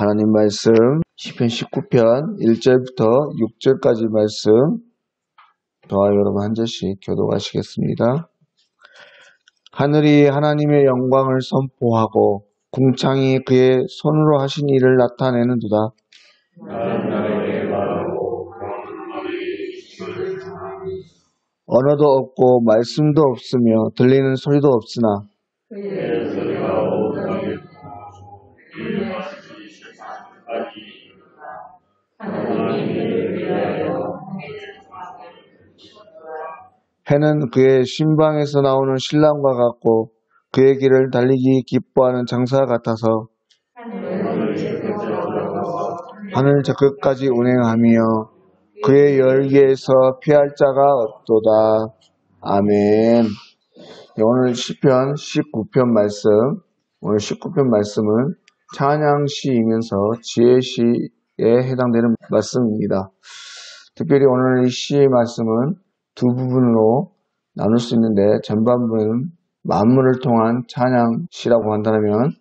하나님 말씀 시편 19편 1절부터 6절까지 말씀 저와 여러분 한 절씩 교독하시겠습니다. 하늘이 하나님의 영광을 선포하고 궁창이 그의 손으로 하신 일을 나타내는도다. 언어도 없고 말씀도 없으며 들리는 소리도 없으나 해는 그의 신방에서 나오는 신랑과 같고 그의 길을 달리기 기뻐하는 장사 같아서 하늘 저 끝까지 운행하며 그의 열기에서 피할 자가 없도다. 아멘. 오늘 시편 19편 말씀, 오늘 19편 말씀은 찬양시이면서 지혜시에 해당되는 말씀입니다. 특별히 오늘 이 시의 말씀은 두 부분으로 나눌 수 있는데 전반부는 만물을 통한 찬양시라고 한다면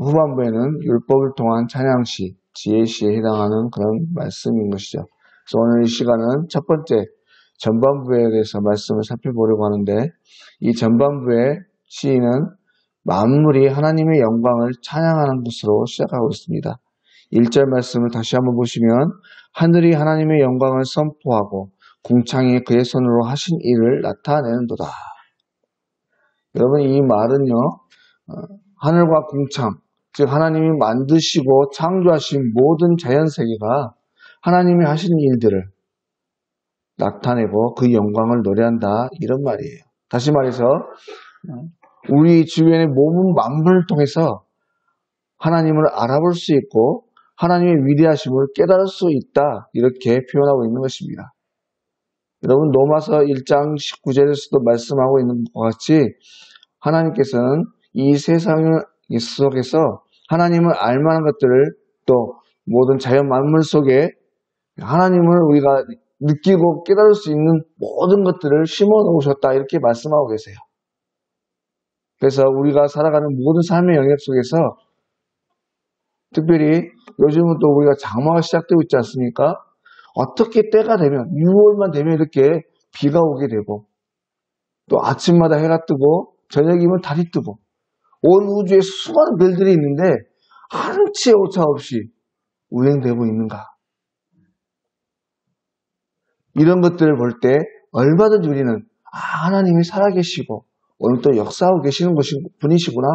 후반부에는 율법을 통한 찬양시, 지혜시에 해당하는 그런 말씀인 것이죠. 그래서 오늘 이 시간은 첫 번째 전반부에 대해서 말씀을 살펴보려고 하는데 이 전반부의 시인은 만물이 하나님의 영광을 찬양하는 것으로 시작하고 있습니다. 1절 말씀을 다시 한번 보시면 하늘이 하나님의 영광을 선포하고 궁창이 그의 손으로 하신 일을 나타내는도다. 여러분 이 말은요 하늘과 궁창 즉 하나님이 만드시고 창조하신 모든 자연세계가 하나님이 하신 일들을 나타내고 그 영광을 노래한다 이런 말이에요. 다시 말해서 우리 주변의 모든 만물을 통해서 하나님을 알아볼 수 있고 하나님의 위대하심을 깨달을 수 있다 이렇게 표현하고 있는 것입니다. 여러분 로마서 1장 19절에서도 말씀하고 있는 것 같이 하나님께서는 이 세상 속에서 하나님을 알만한 것들을 또 모든 자연 만물 속에 하나님을 우리가 느끼고 깨달을 수 있는 모든 것들을 심어 놓으셨다 이렇게 말씀하고 계세요. 그래서 우리가 살아가는 모든 삶의 영역 속에서 특별히 요즘은 또 우리가 장마가 시작되고 있지 않습니까? 어떻게 때가 되면 6월만 되면 이렇게 비가 오게 되고 또 아침마다 해가 뜨고 저녁이면 달이 뜨고 온 우주에 수많은 별들이 있는데 한치의 오차 없이 운행되고 있는가? 이런 것들을 볼 때 얼마든지 우리는 하나님이 살아계시고 오늘 또 역사하고 계시는 분이시구나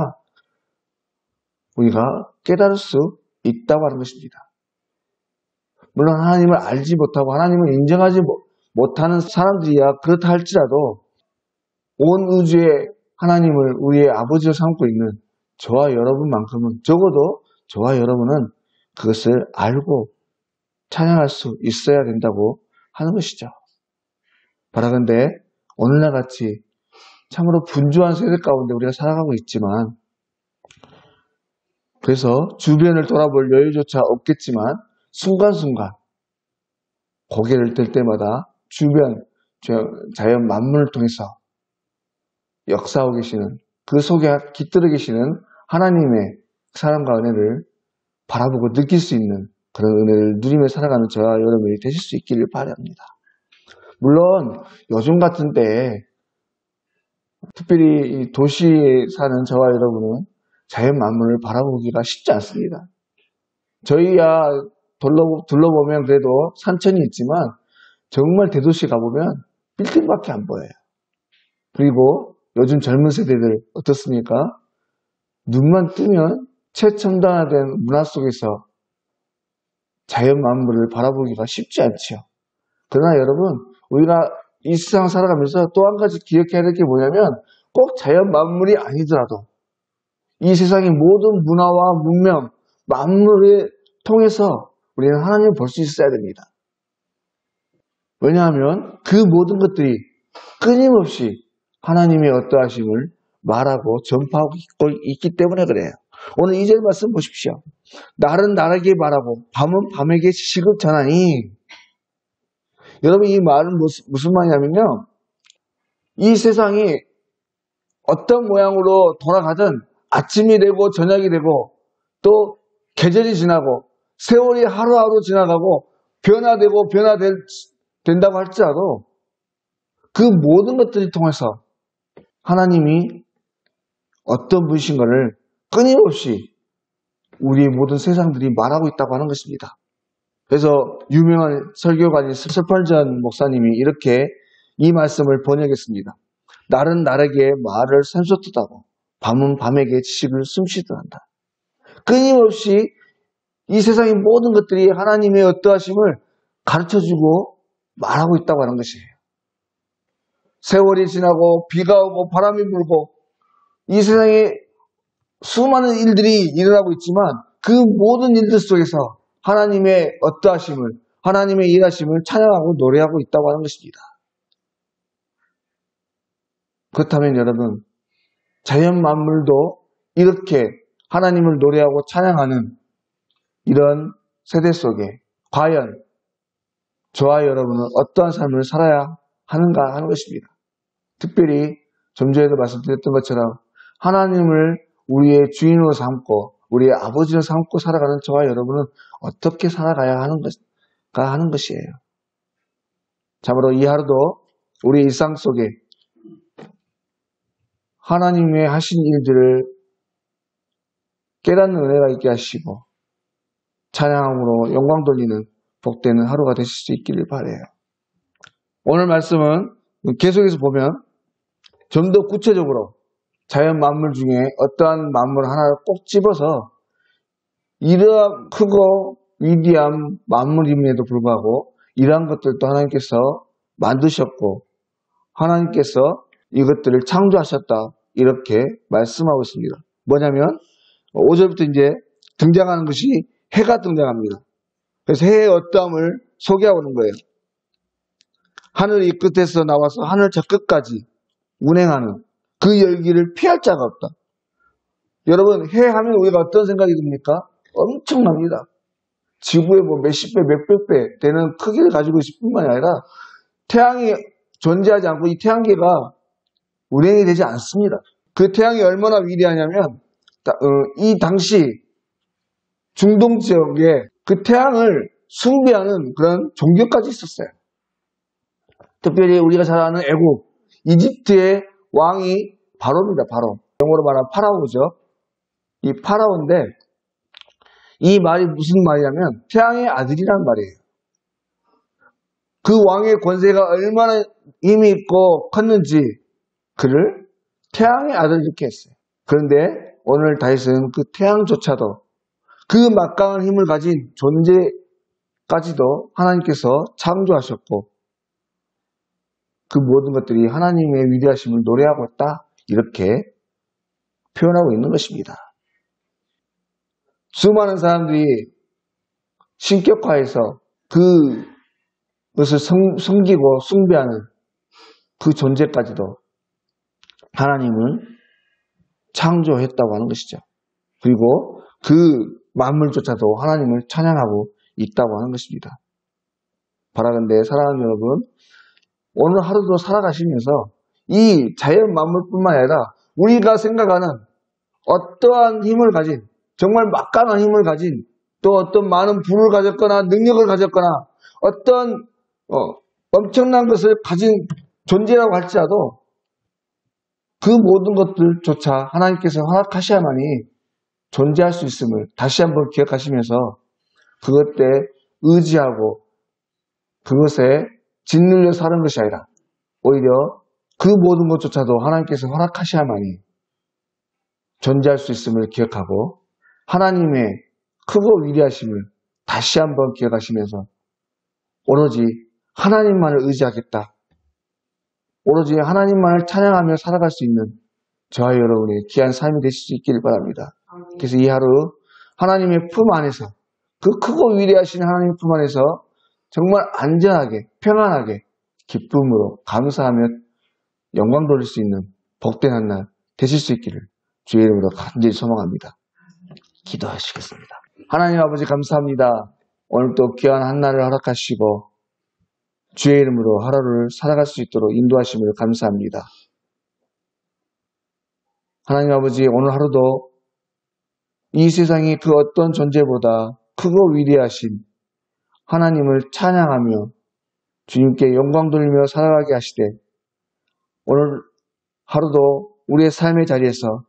우리가 깨달을 수 있다고 하는 것입니다. 물론 하나님을 알지 못하고 하나님을 인정하지 못하는 사람들이야 그렇다 할지라도 온 우주에 하나님을 우리의 아버지로 삼고 있는 저와 여러분만큼은 적어도 저와 여러분은 그것을 알고 찬양할 수 있어야 된다고 하는 것이죠. 바라건대 오늘날 같이 참으로 분주한 세대 가운데 우리가 살아가고 있지만 그래서 주변을 돌아볼 여유조차 없겠지만 순간순간 고개를 들 때마다 주변 자연 만물을 통해서 역사하고 계시는 그 속에 깃들어 계시는 하나님의 사랑과 은혜를 바라보고 느낄 수 있는 그런 은혜를 누리며 살아가는 저와 여러분이 되실 수 있기를 바랍니다. 물론 요즘 같은 때에 특별히 이 도시에 사는 저와 여러분은 자연 만물을 바라보기가 쉽지 않습니다. 저희야 둘러보면 그래도 산천이 있지만 정말 대도시 가보면 빌딩밖에 안 보여요. 그리고 요즘 젊은 세대들 어떻습니까? 눈만 뜨면 최첨단화된 문화 속에서 자연 만물을 바라보기가 쉽지 않죠. 그러나 여러분 우리가 이 세상 살아가면서 또 한 가지 기억해야 될 게 뭐냐면 꼭 자연 만물이 아니더라도 이 세상의 모든 문화와 문명, 만물을 통해서 우리는 하나님을 볼 수 있어야 됩니다. 왜냐하면 그 모든 것들이 끊임없이 하나님의 어떠하심을 말하고 전파하고 있기 때문에 그래요. 오늘 2절 말씀 보십시오. 날은 날에게 말하고 밤은 밤에게 지식을 전하니 여러분 이 말은 무슨 말이냐면요. 이 세상이 어떤 모양으로 돌아가든 아침이 되고 저녁이 되고 또 계절이 지나고 세월이 하루하루 지나가고 변화되고 변화된다고 할지라도 그 모든 것들을 통해서 하나님이 어떤 분이신가를 끊임없이 우리 모든 세상들이 말하고 있다고 하는 것입니다. 그래서 유명한 설교가인 스펄전 목사님이 이렇게 이 말씀을 번역했습니다. 날은 날에게 말을 샘솟듯하고 밤은 밤에게 지식을 숨쉬듯 한다. 끊임없이 이 세상의 모든 것들이 하나님의 어떠하심을 가르쳐주고 말하고 있다고 하는 것이에요. 세월이 지나고 비가 오고 바람이 불고 이 세상에 수많은 일들이 일어나고 있지만 그 모든 일들 속에서 하나님의 어떠하심을, 하나님의 일하심을 찬양하고 노래하고 있다고 하는 것입니다. 그렇다면 여러분, 자연 만물도 이렇게 하나님을 노래하고 찬양하는 이런 세대 속에 과연 저와 여러분은 어떠한 삶을 살아야 하는가 하는 것입니다. 특별히 좀 전에도 말씀드렸던 것처럼 하나님을 우리의 주인으로 삼고 우리의 아버지로 삼고 살아가는 저와 여러분은 어떻게 살아가야 하는 것이에요. 참으로 이 하루도 우리의 일상 속에 하나님의 하신 일들을 깨닫는 은혜가 있게 하시고 찬양함으로 영광 돌리는 복되는 하루가 되실 수 있기를 바라요. 오늘 말씀은 계속해서 보면 좀 더 구체적으로 자연 만물 중에 어떠한 만물 하나를 꼭 집어서 이러한 크고 위대한 만물임에도 불구하고 이러한 것들도 하나님께서 만드셨고 하나님께서 이것들을 창조하셨다 이렇게 말씀하고 있습니다. 뭐냐면 5절부터 이제 등장하는 것이 해가 등장합니다. 그래서 해의 어떠함을 소개하고 있는 거예요. 하늘 이 끝에서 나와서 하늘 저 끝까지 운행하는 그 열기를 피할 자가 없다. 여러분, 해 하면 우리가 어떤 생각이 듭니까? 엄청납니다. 지구의 뭐 몇십 배, 몇백 배 되는 크기를 가지고 있을 뿐만이 아니라 태양이 존재하지 않고 이 태양계가 운행이 되지 않습니다. 그 태양이 얼마나 위대하냐면 이 당시 중동 지역에 그 태양을 숭배하는 그런 종교까지 있었어요. 특별히 우리가 잘 아는 애국, 이집트의 왕이 바로입니다. 바로. 영어로 말하면 파라오죠. 이 파라오인데 이 말이 무슨 말이냐면 태양의 아들이라는 말이에요. 그 왕의 권세가 얼마나 힘이 있고 컸는지 그를 태양의 아들 이렇게 했어요. 그런데 오늘 다윗은 그 태양조차도 그 막강한 힘을 가진 존재까지도 하나님께서 창조하셨고 그 모든 것들이 하나님의 위대하심을 노래하고 있다 이렇게 표현하고 있는 것입니다. 수많은 사람들이 신격화해서 그것을 섬기고 숭배하는 그 존재까지도 하나님은 창조했다고 하는 것이죠. 그리고 그 만물조차도 하나님을 찬양하고 있다고 하는 것입니다. 바라건대 사랑하는 여러분, 오늘 하루도 살아가시면서 이 자연 만물뿐만 아니라 우리가 생각하는 어떠한 힘을 가진 정말 막강한 힘을 가진 또 어떤 많은 부를 가졌거나 능력을 가졌거나 어떤 엄청난 것을 가진 존재라고 할지라도 그 모든 것들조차 하나님께서 허락하셔야만이 존재할 수 있음을 다시 한번 기억하시면서 그것에 의지하고 그것에 짓눌려 사는 것이 아니라 오히려 그 모든 것조차도 하나님께서 허락하셔야만이 존재할 수 있음을 기억하고 하나님의 크고 위대하심을 다시 한번 기억하시면서 오로지 하나님만을 의지하겠다. 오로지 하나님만을 찬양하며 살아갈 수 있는 저와 여러분의 귀한 삶이 되실 수 있기를 바랍니다. 그래서 이 하루 하나님의 품 안에서 그 크고 위대하신 하나님의 품 안에서 정말 안전하게 평안하게 기쁨으로 감사하며 영광 돌릴 수 있는 복된 한 날 되실 수 있기를 주의 이름으로 간절히 소망합니다. 기도하시겠습니다. 하나님 아버지 감사합니다. 오늘 또 귀한 한 날을 허락하시고 주의 이름으로 하루를 살아갈 수 있도록 인도하심을 감사합니다. 하나님 아버지 오늘 하루도 이 세상이 그 어떤 존재보다 크고 위대하신 하나님을 찬양하며 주님께 영광 돌리며 살아가게 하시되, 오늘 하루도 우리의 삶의 자리에서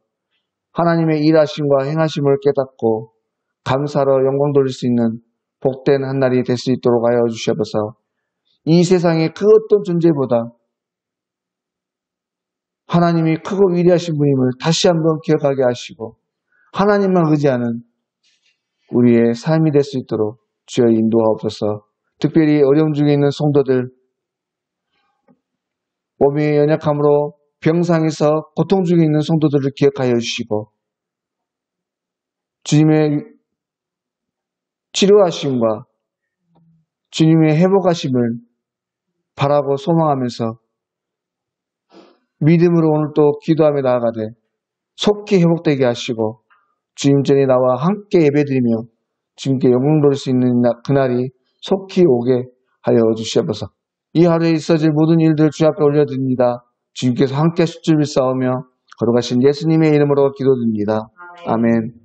하나님의 일하심과 행하심을 깨닫고 감사로 영광 돌릴 수 있는 복된 한 날이 될 수 있도록 하여 주시옵소서. 이 세상의 그 어떤 존재보다 하나님이 크고 위대하신 분임을 다시 한번 기억하게 하시고 하나님만 의지하는 우리의 삶이 될 수 있도록 주여 인도하옵소서. 특별히 어려움 중에 있는 성도들, 몸의 연약함으로 병상에서 고통 중에 있는 성도들을 기억하여 주시고 주님의 치료하심과 주님의 회복하심을 바라고 소망하면서 믿음으로 오늘 또 기도하며 나아가되 속히 회복되게 하시고 주님 전에 나와 함께 예배드리며 주님께 영광 돌릴 수 있는 그날이 속히 오게 하여 주시옵소서. 이 하루에 있어질 모든 일들 주 앞에 올려드립니다. 주님께서 함께 하실 줄 믿사오며 거룩하신 예수님의 이름으로 기도드립니다. 아멘.